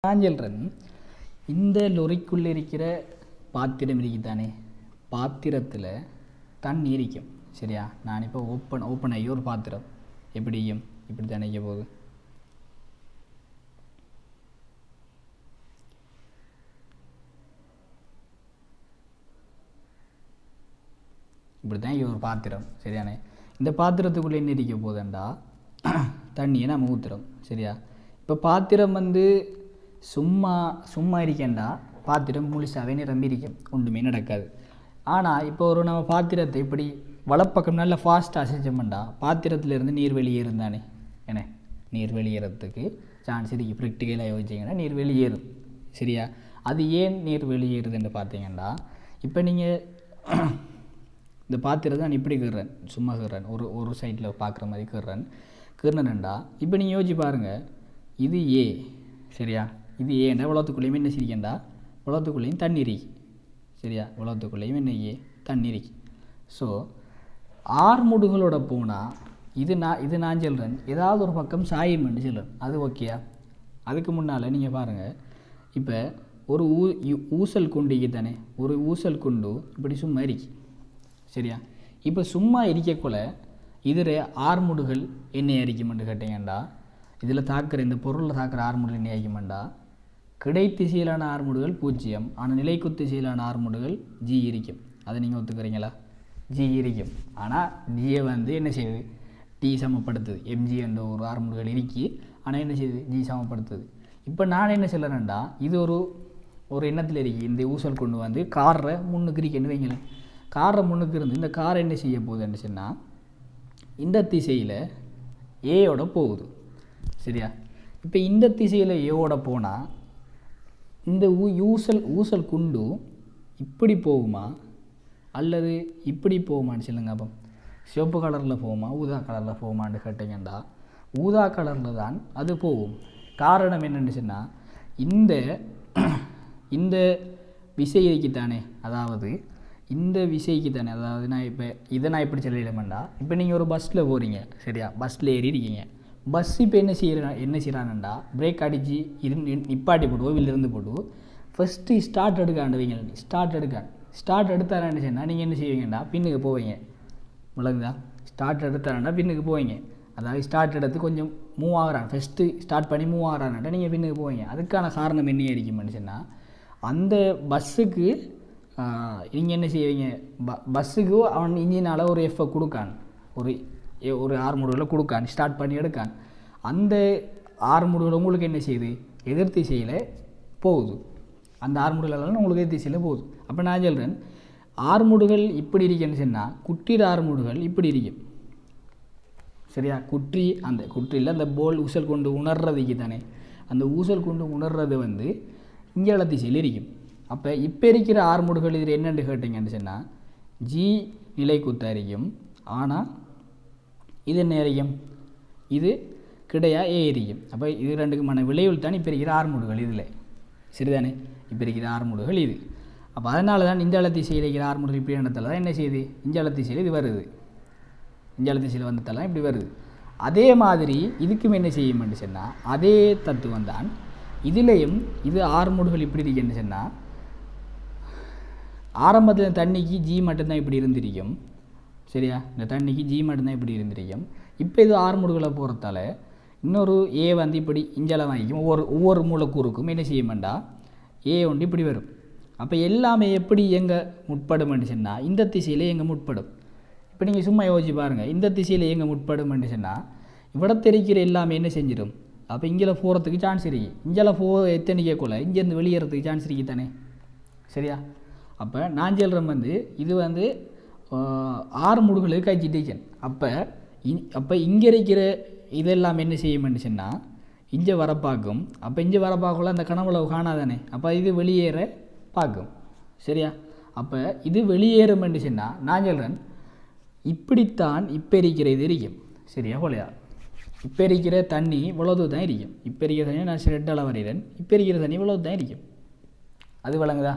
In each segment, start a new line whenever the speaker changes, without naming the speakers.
நான் சொல்கிறேன், இந்த லொரிக்குள்ளே இருக்கிற பாத்திரம் இருக்குதானே, பாத்திரத்தில் தண்ணி இருக்கும். சரியா? நான் இப்போ ஓப்பன் ஆகி ஒரு பாத்திரம் எப்படி இப்படி தானே போகுது. இப்படி தான் ஒரு பாத்திரம். சரியானே? இந்த பாத்திரத்துக்குள்ளே என்ன இருக்க போகுதுண்டா தண்ணியை நம்ம ஊற்றுறோம். சரியா? இப்போ பாத்திரம் சும்மா இருக்கேன்டா பாத்திரம் முழுசாகவே நிரம்பி இருக்கும், ஒன்றுமே நடக்காது. ஆனால் இப்போ நம்ம பாத்திரத்தை இப்படி வலப்பக்கம் நல்லா ஃபாஸ்ட்டாக செஞ்சோம்டா பாத்திரத்துலேருந்து நீர் வெளியேறும் தானே. என்ன நீர் வெளியேறதுக்கு சான்ஸ் இருக்குது. ப்ராக்டிக்கலாக யோசிச்சிங்கன்னா நீர் வெளியேறும். சரியா? அது ஏன் நீர் வெளியேறுதுன்னு பார்த்தீங்கன்னா, இப்போ நீங்கள் இந்த பாத்திரத்தை நான் இப்படி கீறேன், சும்மா கீறேன், ஒரு சைடில் பார்க்குற மாதிரி கீறனண்டா இப்போ நீங்கள் யோசிச்சு பாருங்கள், இது ஏ. சரியா? இது ஏன்னா உலகத்துக்குள்ளேயுமே என்ன சிரிக்கண்டா, உலகத்துக்குள்ளேயும் தண்ணி இருக்கு. சரியா? உலகத்துக்குள்ளேயும் என்ன தண்ணி இருக்கு. ஸோ ஆறுமுடுகளோட போனால் இது நான் சொல்கிறேன், ஏதாவது ஒரு பக்கம் சாயம்னு சொல்கிறேன். அது ஓகேயா? அதுக்கு முன்னால் நீங்கள் பாருங்கள், இப்போ ஒரு ஊசல் குண்டிக்கு தானே, ஒரு ஊசல் குண்டு இப்படி சும்மா இருக்கு. சரியா? இப்போ சும்மா இருக்கக்குள்ள இதில் ஆறுமுடுகள் என்ன அரிக்குமென்று கேட்டீங்கண்டா, இதில் தாக்குற இந்த பொருளில் தாக்குற ஆறுமுடுகள் என்ன அரிக்குமெண்டா, கிடைத்திசையிலான ஆறுமுடுகள் 0, ஆனால் நிலைக்குத்திசையிலான ஆறுமுடுகள் ஜி இருக்கும். அதை நீங்கள் ஒத்துக்கிறீங்களா? ஜி இருக்கும். ஆனால் ஜியை என்ன செய்யுது, டி சமப்படுத்துது. எம்ஜி என்ற ஒரு ஆறுமுடுகள் இருக்கி, ஆனால் என்ன செய்யுது, ஜி சமப்படுத்துது. இப்போ நான் என்ன சொல்கிறேன்டா, இது ஒரு எண்ணத்தில் இருக்கு. இந்த ஊசல் கொண்டு காரை முன்னுக்கு இருக்கேன்னு வைங்களேன். காரை முன்னுக்கு இருந்து இந்த காரை என்ன செய்ய போகுதுன்னு சொன்னால், இந்த திசையில் ஏயோட போகுது. சரியா? இப்போ இந்த திசையில் ஏவோட போனால் இந்த ஊசல் குண்டு இப்படி போகுமா அல்லது இப்படி போகுமான்னு சொல்லுங்க. அப்போ சிவப்பு கலரில் போகுமா ஊதா கலரில் போகுமான்னு கேட்டீங்கண்டா, ஊதா கலரில் தான் அது போகும். காரணம் என்னென்னு சொன்னால், இந்த விசைக்குத்தானே, அதாவது இந்த விசைக்கு தானே, அதாவது நான் நான் எப்படி சொல்லிடமாண்டா, இப்போ நீங்கள் ஒரு பஸ்ஸில் போகிறீங்க. சரியா? பஸ்ஸில் ஏறி இருக்கீங்க. பஸ் இப்போ என்ன செய்கிறானண்டா, பிரேக் அடித்து நிப்பாட்டி போடுவோம், இருந்து போடுவோம். ஃபஸ்ட்டு ஸ்டார்ட் எடுக்காண்டு வைங்க. ஸ்டார்ட் எடுத்தாரான்னு சொன்னால் நீங்கள் என்ன செய்வீங்கண்டா, பின்னுக்கு போவீங்க. விளங்குதா? ஸ்டார்ட் எடுத்தாராண்டா பின்னுக்கு போவீங்க. அதாவது ஸ்டார்ட் எடுத்து கொஞ்சம் மூவ் ஆகிறான், ஃபஸ்ட்டு ஸ்டார்ட் பண்ணி மூவ் ஆகிறான்டா நீங்கள் பின்னுக்கு போவீங்க. அதுக்கான காரணம் என்ன இருக்குமென்னு சொன்னால், அந்த பஸ்ஸுக்கு நீங்கள் என்ன செய்வீங்க, பஸ்ஸுக்கு அவன் இன்ஜினால் ஒரு எஃப்ஐ கொடுக்கான், ஒரு ஆறுமுடுகளை கொடுக்கான், ஸ்டார்ட் பண்ணி எடுக்கான். அந்த ஆறுமுடுகள் உங்களுக்கு என்ன செய்யுது, எதிர் திசையில் போகுது. அந்த ஆறுமுடுகளெல்லாம் உங்களுக்கு எதிர் திசையில் போகுது. அப்போ நான் சொல்கிறேன், ஆறுமுடுகள் இப்படி இருக்குன்னு சொன்னால் குற்றிட ஆறுமுடுகள் இப்படி இருக்கும். சரியா? அந்த குற்றியில் அந்த போல் ஊசல் கொண்டு உணர்றதுக்கு தானே, அந்த ஊசல் கொண்டு உணர்றது இங்கேள திசையில் இருக்கும். அப்போ இப்போ இருக்கிற ஆறுமுடுகள் இதில் என்னென்று கேட்டிங்கன்னு சொன்னால், ஜி நிலை குத்தாரிக்கும். ஆனால் இது என்ன இருக்கும், இது கிடையா ஏ இருக்கும். அப்போ இது ரெண்டுக்குமான விளைவுள் தான் இப்போ இருக்கிற ஆறுமுடுகள் இதில். சரிதானே? இப்போ இருக்கிற ஆறுமுடுகள் இது. அப்போ அதனால தான் இஞ்சால திசையில் இருக்கிற ஆறுமுடுகள் இப்படி இடத்துல தான் என்ன செய்யுது, இஞ்சால திசையில் இது வருது. இஞ்சால திசையில் வந்ததெல்லாம் இப்படி வருது. அதே மாதிரி இதுக்கும் என்ன செய்யும்னு சொன்னால், அதே தத்துவம் தான் இதுலேயும். இது ஆறுமுடுகள் இப்படி இருக்குன்னு சொன்னால், ஆரம்பத்தில் தண்ணிக்கு ஜி மட்டும்தான் இப்படி இருந்திருக்கும். சரியா? இந்த தண்ணிக்கு ஜி மட்டும்தான் இப்படி இருந்திருக்கும். இப்போ இது ஆறுமுடுகளை போகிறதால இன்னொரு ஏ இப்படி இஞ்சலை வாங்கிக்கும். ஒவ்வொரு மூலக்கூறுக்கும் என்ன செய்யுமெண்டா, ஏ இப்படி வரும். அப்போ எல்லாமே எப்படி எங்கே முற்படுமென்று சொன்னால், இந்த திசையில் எங்கே முற்படும். இப்போ நீங்கள் சும்மா யோசிச்சு பாருங்கள், இந்த திசையில் எங்கே முற்படுமென்று சொன்னால் இவ்வளோ தெரிக்கிற எல்லாமே என்ன செஞ்சிடும். அப்போ இங்கே போகிறதுக்கு சான்ஸ் இருக்கு. இங்கே எத்தனைக்கேக்குள்ள இங்கேருந்து வெளியேறதுக்கு சான்ஸ் இருக்கு தானே. சரியா? அப்போ நான் சொல்கிறேன் இது ஆறுமுடுகளுக்கு கழிச்சிட்டேன். அப்போ இங்கே இருக்கிற இதெல்லாம் என்ன செய்யும்னு சொன்னால் இங்கே வர பார்க்கும். அப்போ இங்கே வர பார்க்கல அந்த கனவுளவு காணாதானே. அப்போ இது வெளியேற பார்க்கும். சரியா? அப்போ இது வெளியேறும்னு சொன்னால் நான் சொல்கிறேன், இப்படித்தான் இப்போ இருக்கிற இது இருக்கும். சரியா? போலையா? இப்போ இருக்கிற தண்ணி இவ்வளவு தான் இருக்கும். இப்போ இருக்கிற தண்ணி நான் ரெட்டால் வரைகிறேன். இப்போ இருக்கிற தண்ணி இவ்வளவு தான் இருக்கும். அது விளங்குதா?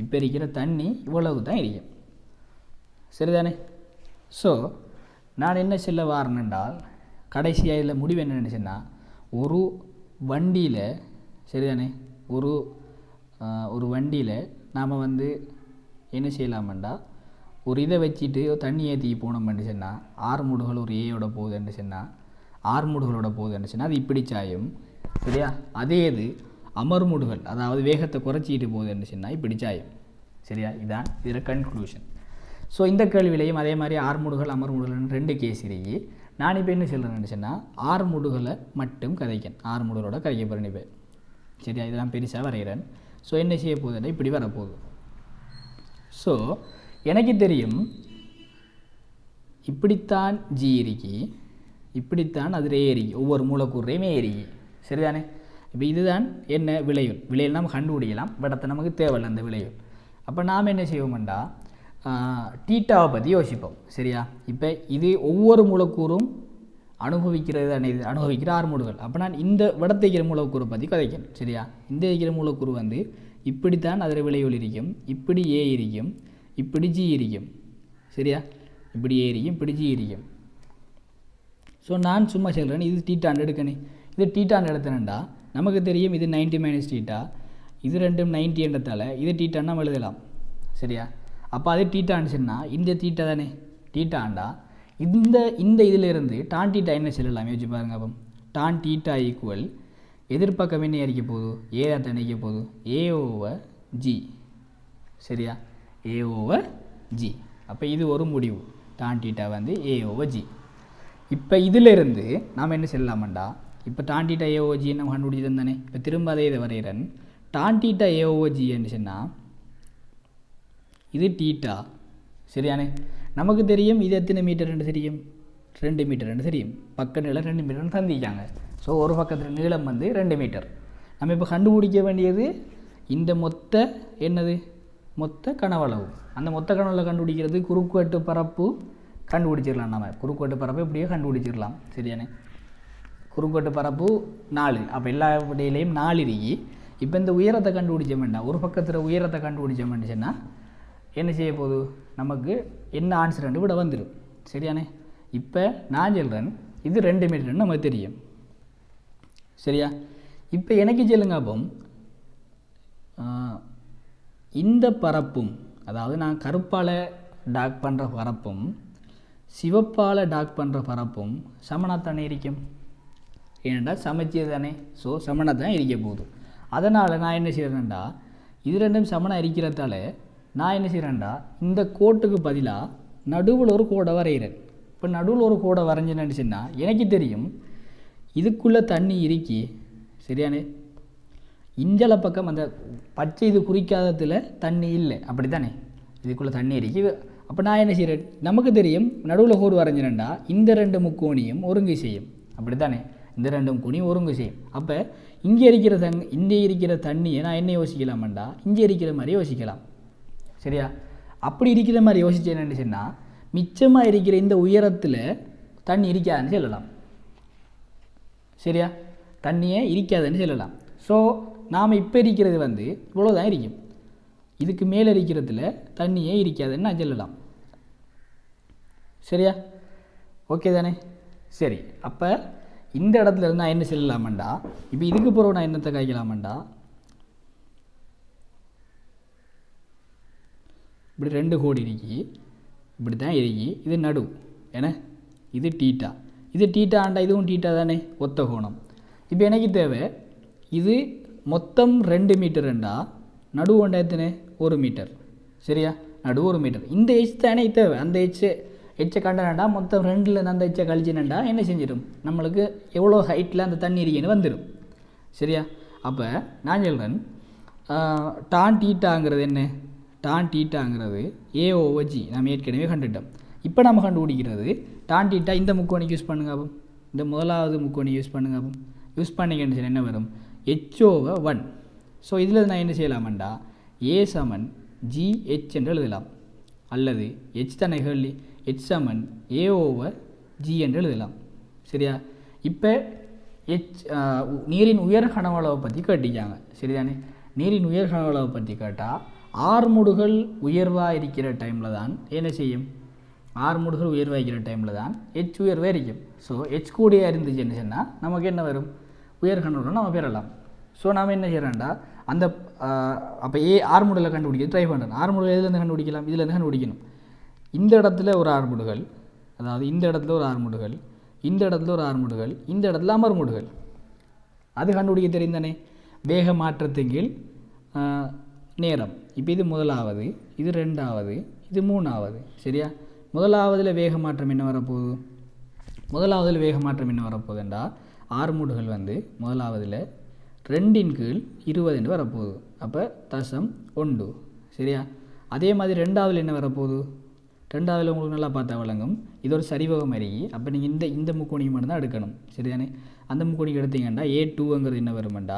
இப்போ இருக்கிற தண்ணி இவ்வளவு தான் இருக்கும். சரிதானே? ஸோ நான் என்ன சொல்ல வாரேன் என்றால், கடைசியாக இதில் முடிவு என்னென்னு சொன்னால், ஒரு வண்டியில் சரிதானே? ஒரு ஒரு வண்டியில் நாம் வந்து என்ன செய்யலாமண்டா, ஒரு இதை வச்சுட்டு தண்ணி ஏற்றி போனோம்னு சொன்னால் 6 மூடுகள் ஒரு ஏயோட போகுதுன்னு சொன்னால் 6 மூடுகளோட போகுதுன்னு சொன்னால் அது இப்படி சாயும். சரியா? அதே இது அமர்முடுகள், அதாவது வேகத்தை குறைச்சிட்டு போகுதுன்னு சொன்னால் இப்படி சாயும். சரியா? இதான் இதில் கன்க்ளூஷன். ஸோ இந்த கேள்வியிலையும் அதே மாதிரி 6 மூடுகள் அமர்முடுகள்னு 2 கேஸ் இருக்கு. நான் இப்போ என்ன சொல்கிறேன்னு சொன்னால் 6 மூடுகளை மட்டும் கதைக்கேன், 6 மூடுகளோட கதைக்க போகிறேன் இப்போ. சரியா? இதெல்லாம் பெருசாக வரைகிறேன். ஸோ என்ன செய்ய போகுதுன்னா இப்படி வரப்போகுது. ஸோ எனக்கு தெரியும் இப்படித்தான் ஜி இருக்கு, இப்படித்தான் அதில் ஏறிக்கி, ஒவ்வொரு மூலக்கூறையுமே ஏறிக்கி. சரிதானே? இப்போ இதுதான் என்ன விளைவில் நம்ம கண்டுபிடிக்கலாம். பட் நமக்கு தேவையில்லை அந்த விளைவு. அப்போ நாம் என்ன செய்வோம்டா, டீட்டாவை பற்றி யோசிப்போம். சரியா? இப்போ இது ஒவ்வொரு மூலக்கூறும் அனுபவிக்கிறது அனுபவிக்கிற 6 மூடுகள். அப்போ நான் இந்த விடத்தை வைக்கிற மூலக்கூறு பற்றி கதைக்கணும். சரியா? இந்த வைக்கிற மூலக்கூறு வந்து இப்படித்தான் அதில் விளைவில் இருக்கும், இப்படி ஏ இருக்கும், இப்படி ஜி இருக்கும். சரியா? இப்படி ஏ இருக்கும், இப்படி ஜி இருக்கும். ஸோ நான் சும்மா சொல்கிறேன், இது டீட்டான் எடுக்கணும். இது டீட்டான் எடுத்தேன்டா நமக்கு தெரியும் இது 90 - டீட்டா, இது ரெண்டும் 90 என்றதால் இது டீட்டான் நம்ம எழுதலாம். சரியா? அப்போ அது டீட்டான்னு சொன்னால் இந்த டீட்டா தானே டீட்டாண்டா. இந்த இதிலிருந்து டான் டீட்டா என்ன சொல்லலாம் யோசிச்சு பாருங்க. அப்போ டான் டீட்டா ஈக்குவல் எதிர்பக்கம் என்ன அறிக்க போகுது, ஏ தான் தணிக்க போகுது, A/G. சரியா? A/G. அப்போ இது ஒரு முடிவு, டான் டீட்டா வந்து A/G. இப்போ இதிலிருந்து நாம் என்ன சொல்லலாமண்டா, இப்போ டான் டீட்டா A/G நம்ம கண்டுபிடிச்சி தானே. இப்போ திரும்ப அதே இதை வரைகிறேன். டான் டீட்டா A/G என்று சொன்னால் இது டீட்டா. சரியானே? நமக்கு தெரியும் இது எத்தனை மீட்டர் என்று தெரியும், 2 மீட்டர் என்று தெரியும். பக்க நீளம் 2 மீட்டர்னு தந்திக்காங்க. ஸோ ஒரு பக்கத்தில் நீளம் வந்து 2 மீட்டர். நம்ம இப்போ கண்டுபிடிக்க வேண்டியது இந்த மொத்த என்னது, மொத்த கனவளவு. அந்த மொத்த கனவளவு கண்டுபிடிக்கிறது குறுக்குவெட்டு பரப்பு கண்டுபிடிச்சிடலாம். நம்ம குறுக்குவெட்டு பரப்பு இப்படியே கண்டுபிடிச்சிடலாம். சரியானே? குறுக்குவெட்டு பரப்பு 4. அப்போ எல்லா இடையிலையும் 4 இருக்கு. இப்போ இந்த உயரத்தை கண்டுபிடிச்ச வேண்டாம், ஒரு பக்கத்தில் உயரத்தை கண்டுபிடிச்ச வேண்டுச்சுன்னா என்ன செய்ய போகுது, நமக்கு என்ன ஆன்சர் ரெண்டு விட வந்துடும். சரியானே? இப்போ நான் சொல்கிறேன் இது 2 மீட்டர்னு நமக்கு தெரியும். சரியா? இப்போ எனக்கு சொல்லுங்க, அப்போ இந்த பரப்பும், அதாவது நான் கருப்பால் டார்க் பண்ணுற பரப்பும் சிவப்பால் டார்க் பண்ணுற பரப்பும் சமனாகத்தானே இருக்கும். ஏனெண்டா சமைச்சது தானே. ஸோ சமனாக தான் இருக்க போகுது. அதனால் நான் என்ன செய்கிறேன்டா, இது ரெண்டும் சமனாக இருக்கிறதால நான் என்ன செய்கிறேன்டா, இந்த கோட்டுக்கு பதிலாக நடுவில் ஒரு கோடை வரைகிறேன். இப்போ நடுவில் ஒரு கோடை வரைஞ்சினேன்னு சொன்னால் எனக்கு தெரியும் இதுக்குள்ளே தண்ணி இருக்கி. சரியானே? இஞ்சல பக்கம் அந்த பச்சை இது குறிக்காததில் தண்ணி இல்லை, அப்படி தானே, இதுக்குள்ளே தண்ணி இருக்கி. அப்போ நான் என்ன செய்கிறேன், நமக்கு தெரியும் நடுவில் கோடு வரைஞ்சினேன்டா இந்த 2 முக்கோணியும் ஒருங்கு செய்யும். அப்படி தானே? இந்த 2 முக்கோணியும் ஒருங்கு செய்யும். அப்போ இங்கே இருக்கிற தண்ணியை நான் என்ன யோசிக்கலாமண்டா, இங்கே இருக்கிற மாதிரி யோசிக்கலாம். சரியா? அப்படி இருக்கிற மாதிரி யோசிச்சேன்னு சொன்னால் மிச்சமாக இருக்கிற இந்த உயரத்தில் தண்ணி இருக்காதுன்னு சொல்லலாம். சரியா? தண்ணியே இருக்காதுன்னு சொல்லலாம். ஸோ நாம் இப்போ இருக்கிறது வந்து இவ்வளோதான் இருக்கும், இதுக்கு மேலே இருக்கிறதுல தண்ணியே இருக்காதுன்னு நான் சொல்லலாம். சரியா? ஓகே தானே? சரி, அப்போ இந்த இடத்துல இருந்து நான் என்ன சொல்லலாமண்டா, இப்போ இதுக்கு பிறகு நான் என்னத்தை காய்க்கலாமண்டா, இப்படி 2 கோடி இருக்கி, இப்படி தான் இருக்கி, இது நடு ஏன்னா இது டீட்டா, இது டீட்டா ஆண்டா, இதுவும் டீட்டா தானே, ஒத்த கோணம். இப்போ எனக்கு தேவை இது மொத்தம் 2 மீட்டருண்டா, நடு ஒன்றா எத்தனை 1 மீட்டர். சரியா? நடு 1 மீட்டர். இந்த எச் தானே தேவை. அந்த எச்சை கண்டனண்டா மொத்தம் 2ல் அந்த எச்சை கழிச்சினண்டா என்ன செஞ்சிடும், நம்மளுக்கு எவ்வளோ ஹைட்டில் அந்த தண்ணி இருக்கேன்னு வந்துடும். சரியா? அப்போ நான் சொல்கிறேன் டான் டீட்டாங்கிறது என்ன, டான் டீட்டாங்கிறது A/G நம்ம ஏற்கனவே கண்டுட்டோம். இப்போ நம்ம கண்டுபிடிக்கிறது டான் டீட்டா. இந்த முக்கோணிக்கு யூஸ் பண்ணுங்க. அப்போ இந்த முதலாவது முக்கோணி யூஸ் பண்ணுங்க. அப்போ யூஸ் பண்ணிக்கன்னு என்ன வரும், H/1. ஸோ இதில் நான் என்ன செய்யலாமண்டா, A = GH என்று எழுதலாம், அல்லது H தானே கேள்வி, H = A/G என்று எழுதலாம். சரியா? இப்போ நீரின் உயர் கனவளவை பற்றி கேட்டிருக்காங்க. சரிதானே? நீரின் உயர் கனவளவை பற்றி கேட்டால் 6 மூடுகள் உயர்வாக இருக்கிற டைமில் தான் என்ன செய்யும், 6 மூடுகள் உயர்வாக இருக்கிற டைமில் தான் H உயர்வாக இருக்கும். ஸோ H கூடிய இருந்துச்சுன்னு சொன்னால் நமக்கு என்ன வரும், உயர் கனவளவு நம்ம பெறலாம். ஸோ நாம் என்ன செய்கிறோம்டா அந்த அப்போ ஆர்முடில் கண்டுபிடிக்க ட்ரை பண்ணுறேன். ஆர்முடில் எதுலேருந்து கண்டுபிடிக்கலாம்? இதுலேருந்து கண்டுபிடிக்கணும். இந்த இடத்துல ஒரு ஆர்முடுகள், அதாவது இந்த இடத்துல ஒரு ஆர்முடுகள், இந்த இடத்துல ஒரு ஆர்முடுகள், இந்த இடத்துல அமர்முடுகள். அது கண்டுபிடிக்க தெரியும் தானே. வேக மாற்றத்தின் கீழ் நேரம். இப்போ இது முதலாவது, இது ரெண்டாவது, இது மூணாவது. சரியா? முதலாவதில் வேக மாற்றம் என்ன வரப்போகுது? முதலாவதில் வேக மாற்றம் என்ன வரப்போகுதுண்டா ஆர்முடுகள் வந்து முதலாவதில் 2/20 வரப்போகுது. அப்போ தசம் 1. சரியா? அதே மாதிரி ரெண்டாவதில் என்ன வரப்போகுது? ரெண்டாவதில் உங்களுக்கு நல்லா பார்த்தா வழங்கும். இது ஒரு சரிவகம் அருகி. அப்போ நீங்கள் இந்த முக்கோணிக்கு மட்டும்தான் எடுக்கணும். சரிதானே? அந்த முக்கோணிக்கு எடுத்தீங்கன்னா A2ங்கிறது என்ன வருமெண்டா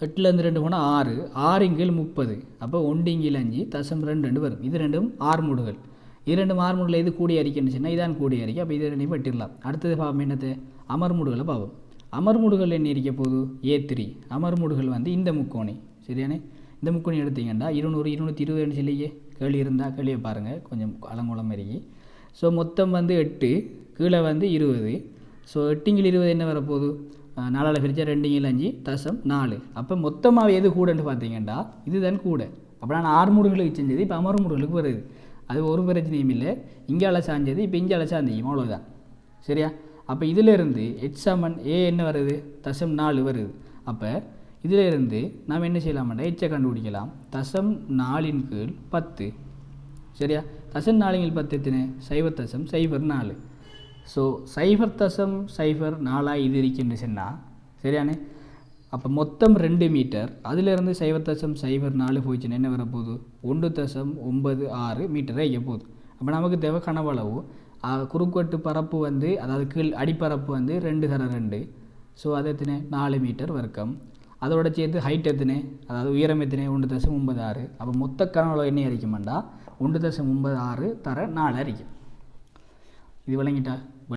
8லேருந்து 2 போனால் 6, 6/30. அப்போ 1/5 தசம் 2 வரும். இது ரெண்டும் ஆர்முடுகள். இது ரெண்டும் ஆர்முடில் இது கூடிய அறிக்கைன்னு சொன்னால் இதான் கூடிய அறிக்கை. அப்போ இது ரெண்டையும் வெட்டிடலாம். அடுத்தது பார்ப்போம் என்னது அமர்முடுகளை பார்ப்போம். அமர்முடுகள் என்ன இருக்க போகுது? A3. அமர்முடுகள் வந்து இந்த முக்கோணி. சரியானே? இந்த முக்கோணி எடுத்தீங்கன்னா 200 220 சொல்லியே கேள்வி இருந்தால் கேள்வியை பாருங்கள், கொஞ்சம் அலங்கோலம் அறிக்கை. ஸோ மொத்தம் வந்து 8, கீழே வந்து 20. ஸோ 8/20 என்ன வரப்போகுது? 4ஆல் பிரித்தா 2/5 தசம் 4. அப்போ மொத்தமாக எது கூடன்னு பார்த்தீங்கன்னா இதுதான் கூட. அப்போ நான் ஆர்முடுகளுக்கு செஞ்சது இப்போ அமர்முடுகளுக்கு வருது. அது ஒரு பிரச்சனையும் இல்லை. இங்கால சாஞ்சது இப்போ இங்கால சாந்தியும், அவ்வளோதான். சரியா? அப்போ இதிலிருந்து A என்ன வருது? தசம் 4 வருது. அப்போ இதிலிருந்து நாம் என்ன செய்யலாம்டா எச்சை கண்டுபிடிக்கலாம். தசம் 4/10. சரியா? தசம் 4/10 எத்தனை? 0.04. ஸோ 0.04 இது இருக்குன்னு சொன்னால் சரியானே? அப்போ மொத்தம் 2 மீட்டர். அதிலிருந்து 0.04 போயிடுச்சுன்னா என்ன வரப்போகுது? 1.96 மீட்டரை ஐய போகுது. அப்போ நமக்கு தேவை கனவளவு. குறுக்கட்டு பரப்பு வந்து அதாவது கீழ் அடிப்பரப்பு வந்து 2x2. ஸோ அது எத்தனை? 4 மீட்டர் வர்க்கம். அதோட சேர்த்து ஹைட் எத்தனை? அதாவது உயரம் எத்தனை? 1.96. அப்போ மொத்த கனவளவு என்ன அறிக்குமாண்டா 1.96 தர 4 அறிக்கும். இது விளங்கிட்டா?